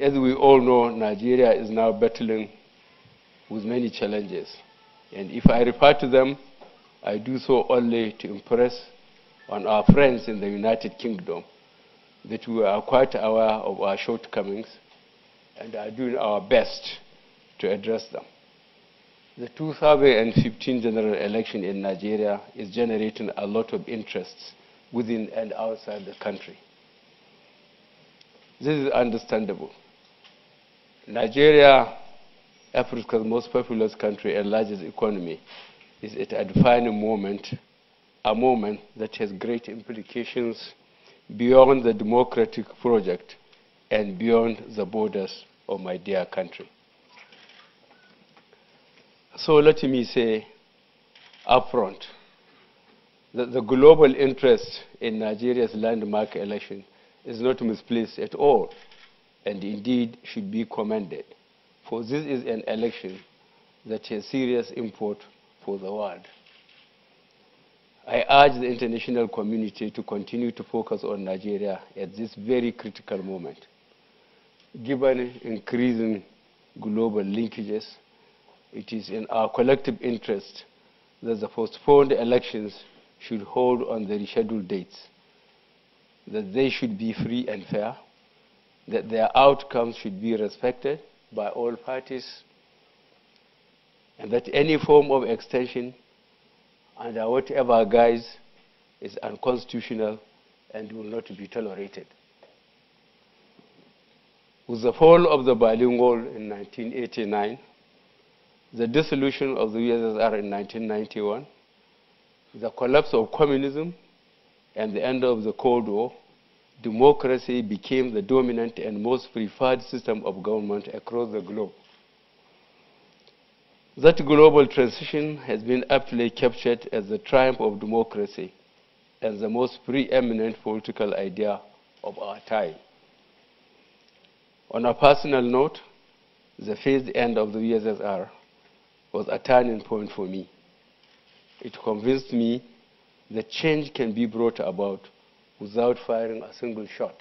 As we all know, Nigeria is now battling with many challenges. And if I refer to them, I do so only to impress on our friends in the United Kingdom that we are quite aware of our shortcomings and are doing our best to address them. The 2015 general election in Nigeria is generating a lot of interest within and outside the country. This is understandable. Nigeria, Africa's most populous country and largest economy, is at a defining moment, a moment that has great implications beyond the democratic project and beyond the borders of my dear country. So let me say upfront that the global interest in Nigeria's landmark election is not misplaced at all, and indeed should be commended, for this is an election that has serious import for the world. I urge the international community to continue to focus on Nigeria at this very critical moment. Given increasing global linkages, it is in our collective interest that the postponed elections should hold on the rescheduled dates, that they should be free and fair, that their outcomes should be respected by all parties, and that any form of extension under whatever guise is unconstitutional and will not be tolerated. With the fall of the Berlin Wall in 1989, the dissolution of the USSR in 1991, the collapse of communism, and the end of the Cold War, democracy became the dominant and most preferred system of government across the globe. That global transition has been aptly captured as the triumph of democracy and the most preeminent political idea of our time. On a personal note, the phased end of the USSR was a turning point for me. It convinced me that change can be brought about without firing a single shot.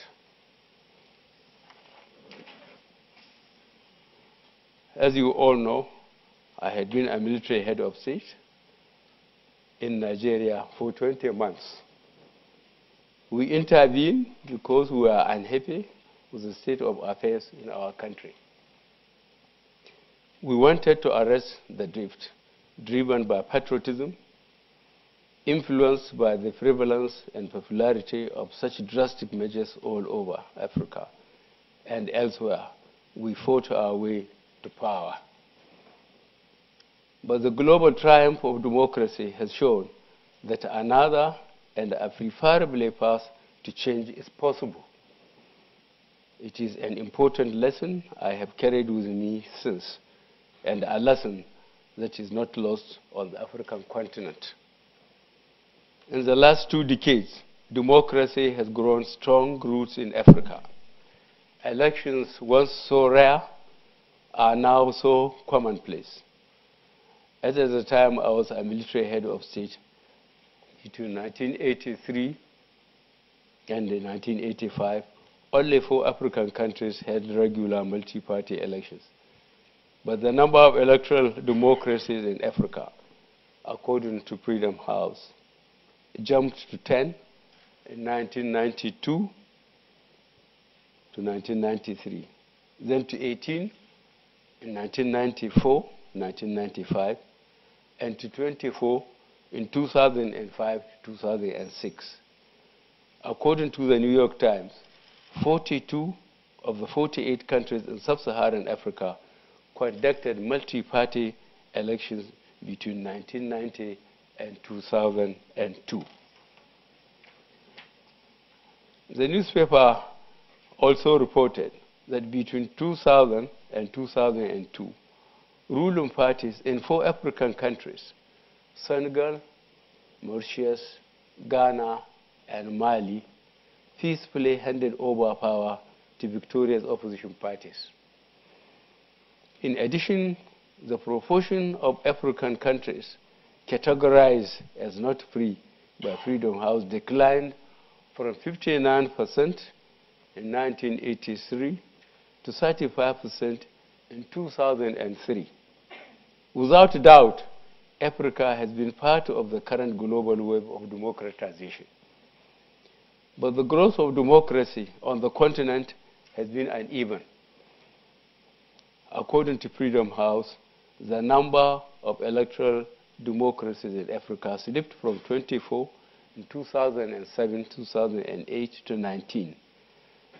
As you all know, I had been a military head of state in Nigeria for 20 months. We intervened because we were unhappy with the state of affairs in our country. We wanted to arrest the drift, driven by patriotism, influenced by the prevalence and popularity of such drastic measures all over Africa and elsewhere. We fought our way to power. But the global triumph of democracy has shown that another and a preferable path to change is possible. It is an important lesson I have carried with me since, and a lesson that is not lost on the African continent. In the last 2 decades, democracy has grown strong roots in Africa. Elections, once so rare, are now so commonplace. At the time I was a military head of state, between 1983 and 1985, only 4 African countries had regular multi-party elections. But the number of electoral democracies in Africa, according to Freedom House, jumped to 10 in 1992 to 1993, then to 18 in 1994, 1995, and to 24 in 2005-2006. According to the New York Times, 42 of the 48 countries in sub-Saharan Africa conducted multi-party elections between 1990 and 2002. The newspaper also reported that between 2000 and 2002, ruling parties in 4 African countries, Senegal, Mauritius, Ghana, and Mali, peacefully handed over power to victorious opposition parties. In addition, the proportion of African countries categorized as not free by Freedom House declined from 59% in 1983 to 35% in 2003. Without doubt, Africa has been part of the current global wave of democratization. But the growth of democracy on the continent has been uneven. According to Freedom House, the number of electoral democracies in Africa slipped from 24 in 2007, 2008 to 19.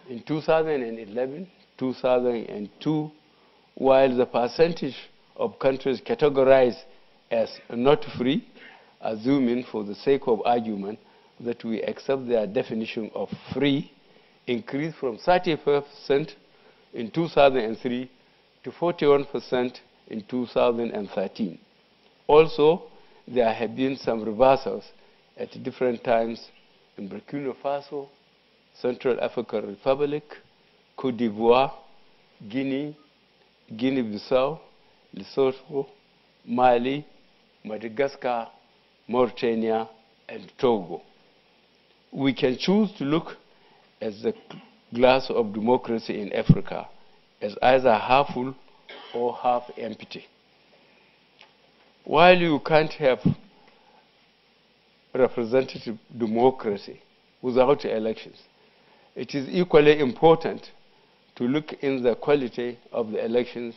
In 2011, 2002, while the percentage of countries categorized as not free, assuming for the sake of argument that we accept their definition of free, increased from 35% in 2003 to 41% in 2013. Also, there have been some reversals at different times in Burkina Faso, Central African Republic, Cote d'Ivoire, Guinea, Guinea-Bissau, Lesotho, Mali, Madagascar, Mauritania, and Togo. We can choose to look at the glass of democracy in Africa as either half full or half empty. While you can't have representative democracy without elections, it is equally important to look in the quality of the elections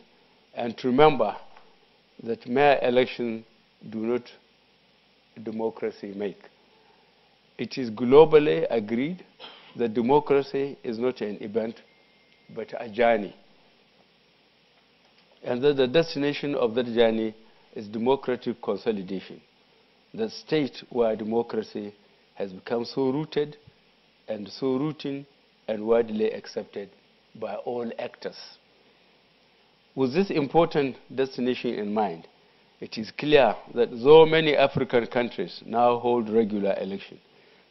and to remember that mere elections do not democracy make. It is globally agreed that democracy is not an event, but a journey. And that the destination of that journey is democratic consolidation, the state where democracy has become so rooted and so routine and widely accepted by all actors. With this important destination in mind, it is clear that though many African countries now hold regular elections,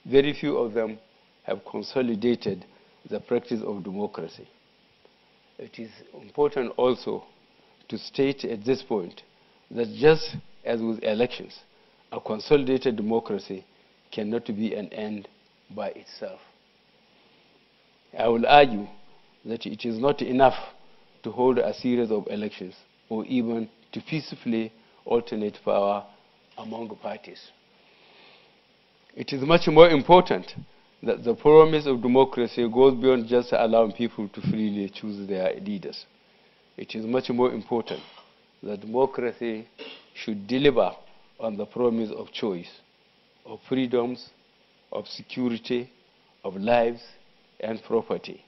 very few of them have consolidated the practice of democracy. It is important also to state at this point that just as with elections, a consolidated democracy cannot be an end by itself. I will argue that it is not enough to hold a series of elections or even to peacefully alternate power among parties. It is much more important that the promise of democracy goes beyond just allowing people to freely choose their leaders. It is much more important that democracy should deliver on the promise of choice, of freedoms, of security, of lives and property,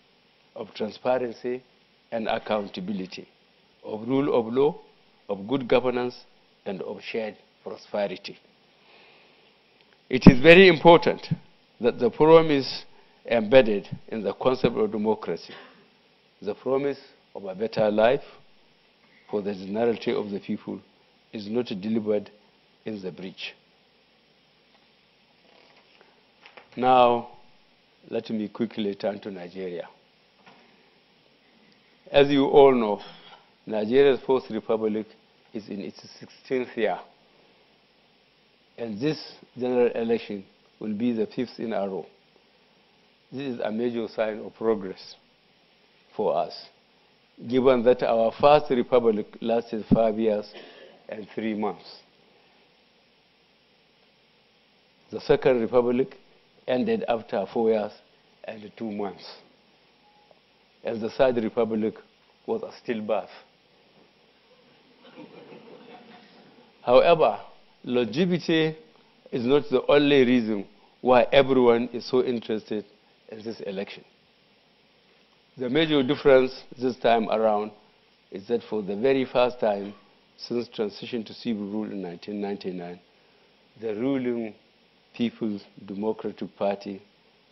of transparency and accountability, of rule of law, of good governance, and of shared prosperity. It is very important that the promise embedded in the concept of democracy, the promise of a better life for the generality of the people, is not delivered in the breach. Now, let me quickly turn to Nigeria. As you all know, Nigeria's Fourth Republic is in its 16th year, and this general election will be the 5th in a row. This is a major sign of progress for us, given that our first republic lasted 5 years and 3 months. The second republic ended after 4 years and 2 months. And the third republic was a stillbirth. However, longevity is not the only reason why everyone is so interested in this election. The major difference this time around is that for the very first time since transition to civil rule in 1999, the ruling People's Democratic Party,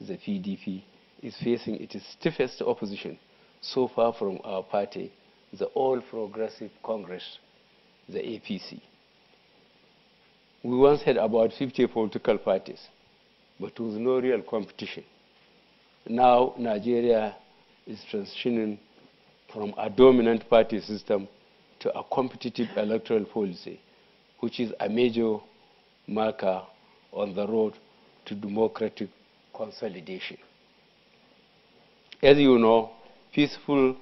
the PDP, is facing its stiffest opposition so far from our party, the All Progressive Congress, the APC. We once had about 50 political parties, but with no real competition. Now Nigeria is transitioning from a dominant party system to a competitive electoral policy, which is a major marker on the road to democratic consolidation. As you know, peaceful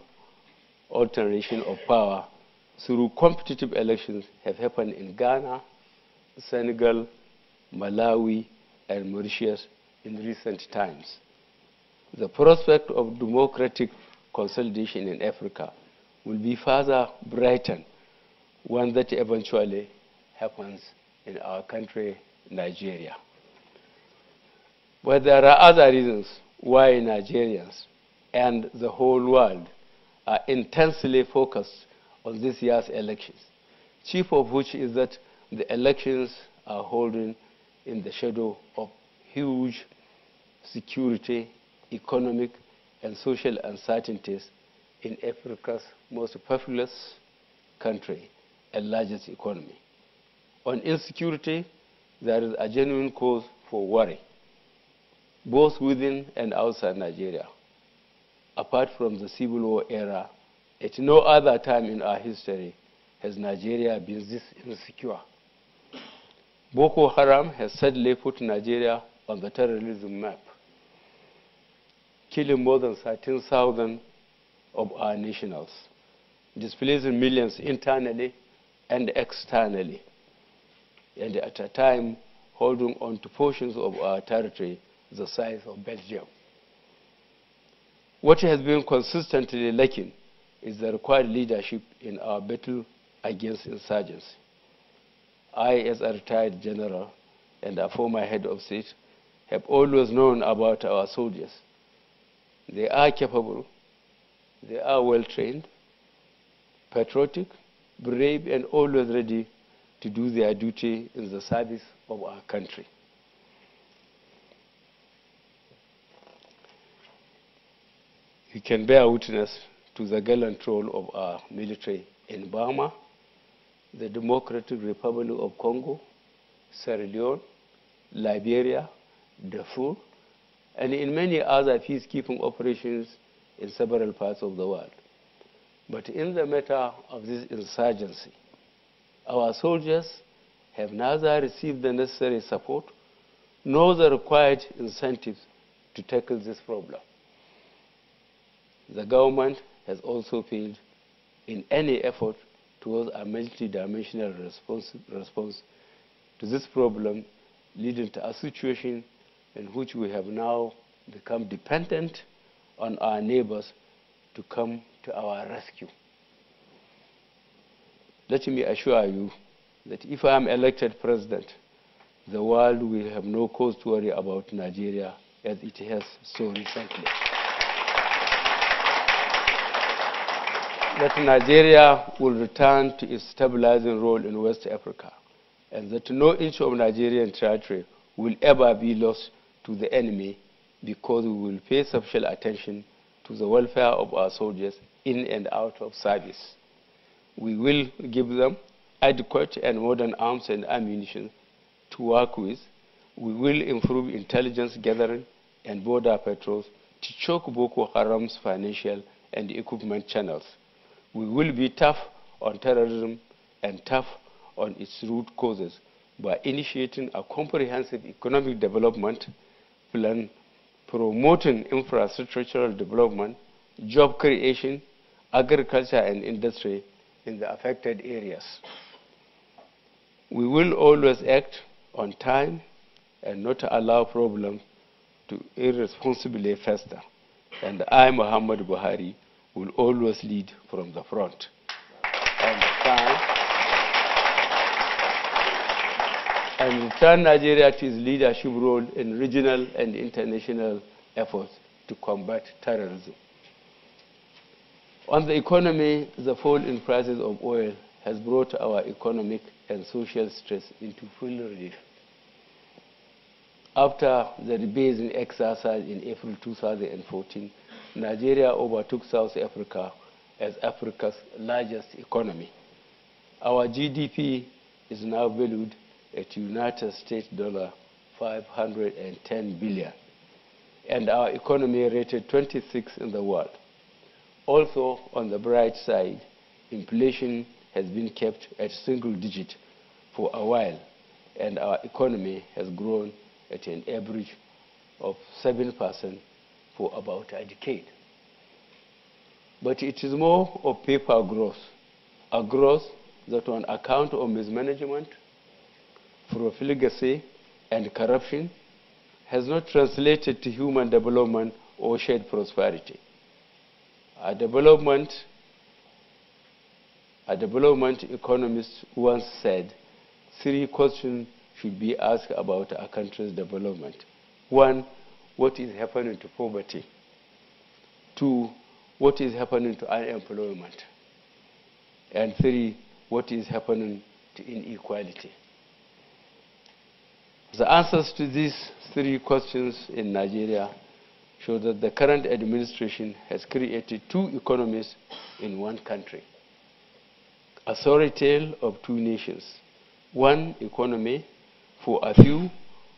alternation of power through competitive elections have happened in Ghana, Senegal, Malawi, and Mauritius in recent times. The prospect of democratic consolidation in Africa will be further brightened when that eventually happens in our country, Nigeria. But there are other reasons why Nigerians and the whole world are intensely focused on this year's elections, chief of which is that the elections are holding in the shadow of huge security, economic, and social uncertainties in Africa's most populous country and largest economy. On insecurity, there is a genuine cause for worry, both within and outside Nigeria. Apart from the civil war era, at no other time in our history has Nigeria been this insecure. Boko Haram has suddenly put Nigeria on the terrorism map, killing more than 13,000 of our nationals, displacing millions internally and externally, and at a time holding on to portions of our territory the size of Belgium. What has been consistently lacking is the required leadership in our battle against insurgency. I, as a retired general and a former head of state, have always known about our soldiers. They are capable, they are well-trained, patriotic, brave, and always ready to do their duty in the service of our country. You can bear witness to the gallant role of our military in Burma, the Democratic Republic of Congo, Sierra Leone, Liberia, Darfur, and in many other peacekeeping operations in several parts of the world. But in the matter of this insurgency, our soldiers have neither received the necessary support nor the required incentives to tackle this problem. The government has also failed in any effort towards a multidimensional response to this problem, leading to a situation in which we have now become dependent on our neighbors to come to our rescue. Let me assure you that if I am elected president, the world will have no cause to worry about Nigeria as it has so recently. That Nigeria will return to its stabilizing role in West Africa, and that no inch of Nigerian territory will ever be lost to the enemy, because we will pay special attention to the welfare of our soldiers in and out of service. We will give them adequate and modern arms and ammunition to work with. We will improve intelligence gathering and border patrols to choke Boko Haram's financial and equipment channels. We will be tough on terrorism and tough on its root causes by initiating a comprehensive economic development plan, promoting infrastructural development, job creation, agriculture and industry in the affected areas. We will always act on time and not allow problems to irresponsibly fester. And I, Muhammad Buhari, will always lead from the front and return Nigeria to its leadership role in regional and international efforts to combat terrorism. On the economy, the fall in prices of oil has brought our economic and social stress into full relief. After the rebasing exercise in April 2014, Nigeria overtook South Africa as Africa's largest economy. Our GDP is now valued at United States $510 billion, and our economy rated 26th in the world. Also, on the bright side, inflation has been kept at single digit for a while, and our economy has grown at an average of 7% for about a decade. But it is more of paper growth, a growth that on account of mismanagement, profligacy, and corruption has not translated to human development or shared prosperity. A development economist once said, 3 questions should be asked about a country's development. 1, what is happening to poverty? 2, what is happening to unemployment? And 3, what is happening to inequality? The answers to these 3 questions in Nigeria show that the current administration has created 2 economies in one country. A sorry tale of 2 nations. One economy for a few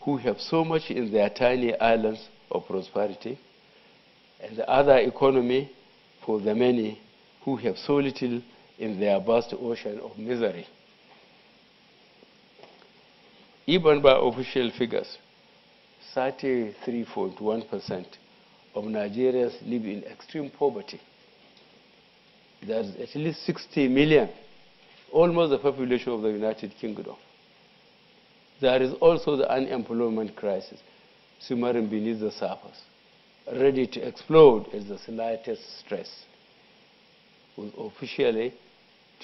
who have so much in their tiny islands of prosperity, and the other economy for the many who have so little in their vast ocean of misery. Even by official figures, 33.1% of Nigerians live in extreme poverty. There's at least 60 million, almost the population of the United Kingdom. There is also the unemployment crisis, simmering beneath the surface, ready to explode at the slightest stress, with officially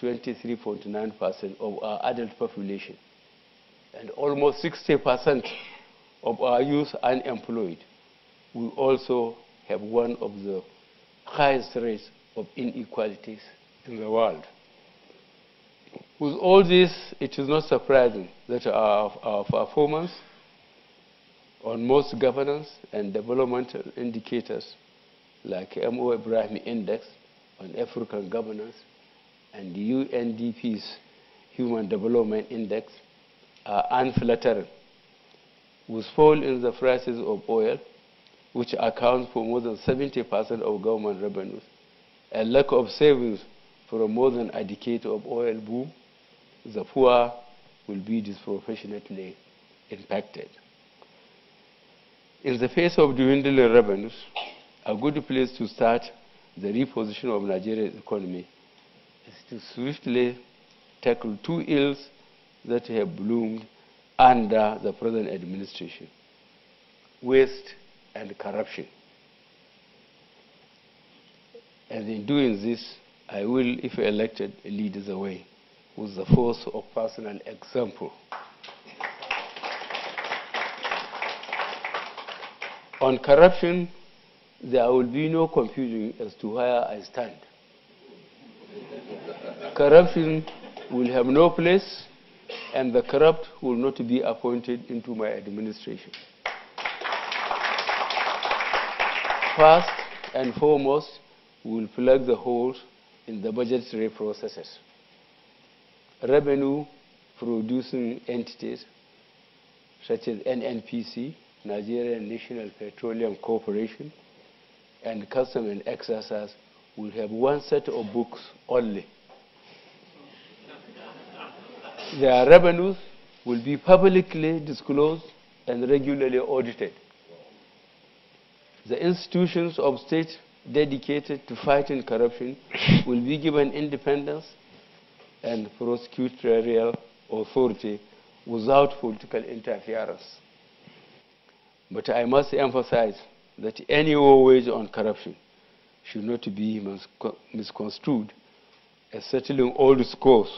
23.9% of our adult population and almost 60% of our youth unemployed. We also have one of the highest rates of inequalities in the world. With all this, it is not surprising that our performance on most governance and developmental indicators like Mo Ibrahim Index on African governance and the UNDP's Human Development Index are unflattering, with fall in the prices of oil, which accounts for more than 70% of government revenues, and lack of savings for more than a decade of oil boom, the poor will be disproportionately impacted. In the face of dwindling revenues, a good place to start the reposition of Nigeria's economy is to swiftly tackle 2 ills that have bloomed under the present administration: waste and corruption. And in doing this, I will, if elected, lead the way with the force of personal example. On corruption, there will be no confusion as to where I stand. Corruption will have no place, and the corrupt will not be appointed into my administration. First and foremost, we will plug the holes in the budgetary processes. Revenue-producing entities such as NNPC, Nigerian National Petroleum Corporation, and Custom and Excise will have one set of books only. Their revenues will be publicly disclosed and regularly audited. The institutions of state dedicated to fighting corruption will be given independence and prosecutorial authority without political interference. But I must emphasize that any war waged on corruption should not be misconstrued as settling old scores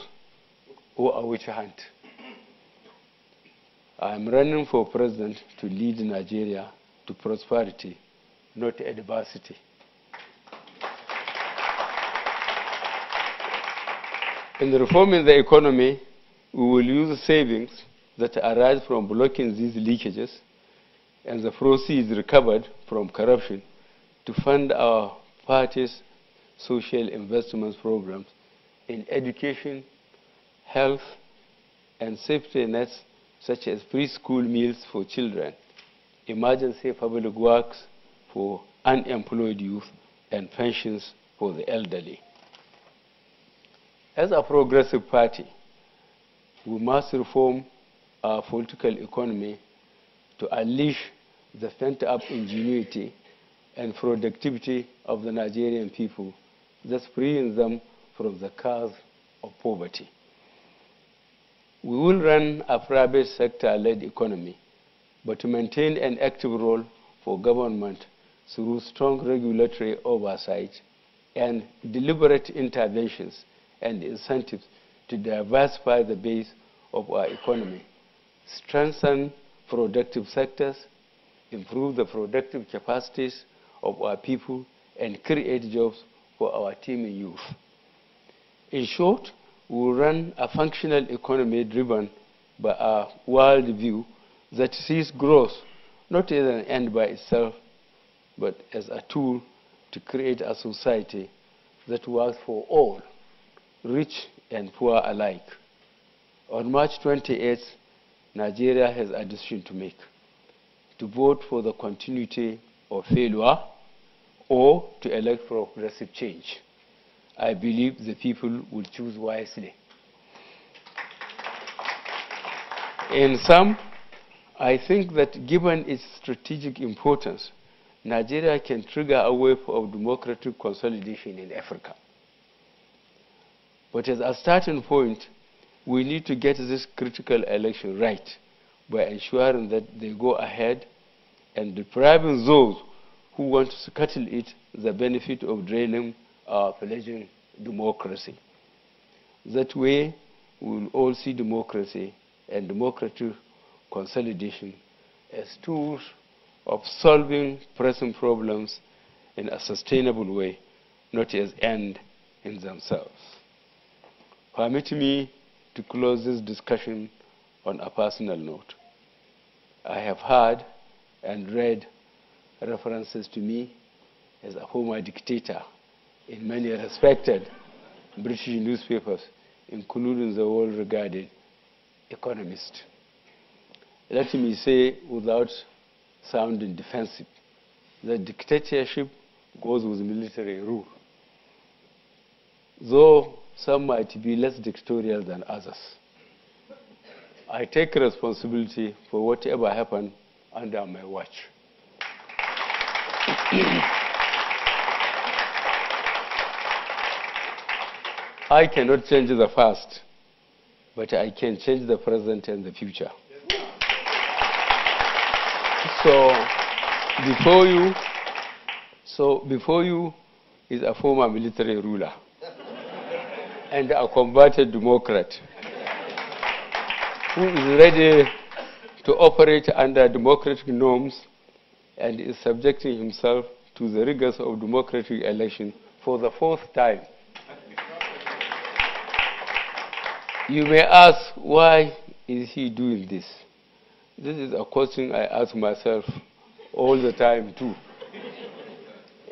or a witch hunt. I am running for president to lead Nigeria to prosperity, not adversity. In reforming the economy, we will use savings that arise from blocking these leakages and the proceeds recovered from corruption to fund our party's social investment programs in education, health, and safety nets such as preschool meals for children, emergency public works for unemployed youth, and pensions for the elderly. As a progressive party, we must reform our political economy to unleash the pent-up ingenuity and productivity of the Nigerian people thus freeing them from the curse of poverty. We will run a private sector-led economy, but to maintain an active role for government through strong regulatory oversight and deliberate interventions and incentives to diversify the base of our economy, strengthen productive sectors, improve the productive capacities of our people, and create jobs for our teeming youth. In short, we will run a functional economy driven by a world view that sees growth not as an end by itself, but as a tool to create a society that works for all, rich and poor alike. On March 28th, Nigeria has a decision to make: to vote for the continuity of failure or to elect progressive change. I believe the people will choose wisely. In sum, I think that given its strategic importance, Nigeria can trigger a wave of democratic consolidation in Africa. But as a starting point, we need to get this critical election right by ensuring that they go ahead and depriving those who want to scuttle it the benefit of draining our fledgling democracy. That way, we will all see democracy and democratic consolidation as tools of solving pressing problems in a sustainable way, not as end in themselves. Permit me to close this discussion on a personal note. I have heard and read references to me as a former dictator in many respected British newspapers, including the well-regarded Economist. Let me say, without sounding defensive, that dictatorship goes with military rule, though some might be less dictatorial than others. I take responsibility for whatever happened under my watch. I cannot change the past, but I can change the present and the future. Before you is a former military ruler and a converted Democrat who is ready to operate under democratic norms and is subjecting himself to the rigors of democratic election for the fourth time. You may ask, why is he doing this? This is a question I ask myself all the time too.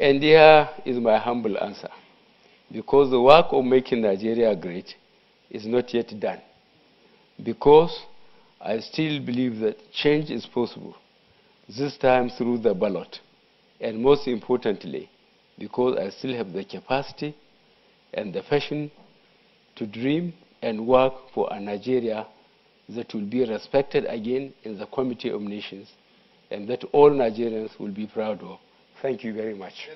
And here is my humble answer. Because the work of making Nigeria great is not yet done. Because I still believe that change is possible, this time through the ballot. And most importantly, because I still have the capacity and the passion to dream and work for a Nigeria that will be respected again in the Committee of Nations and that all Nigerians will be proud of. Thank you very much.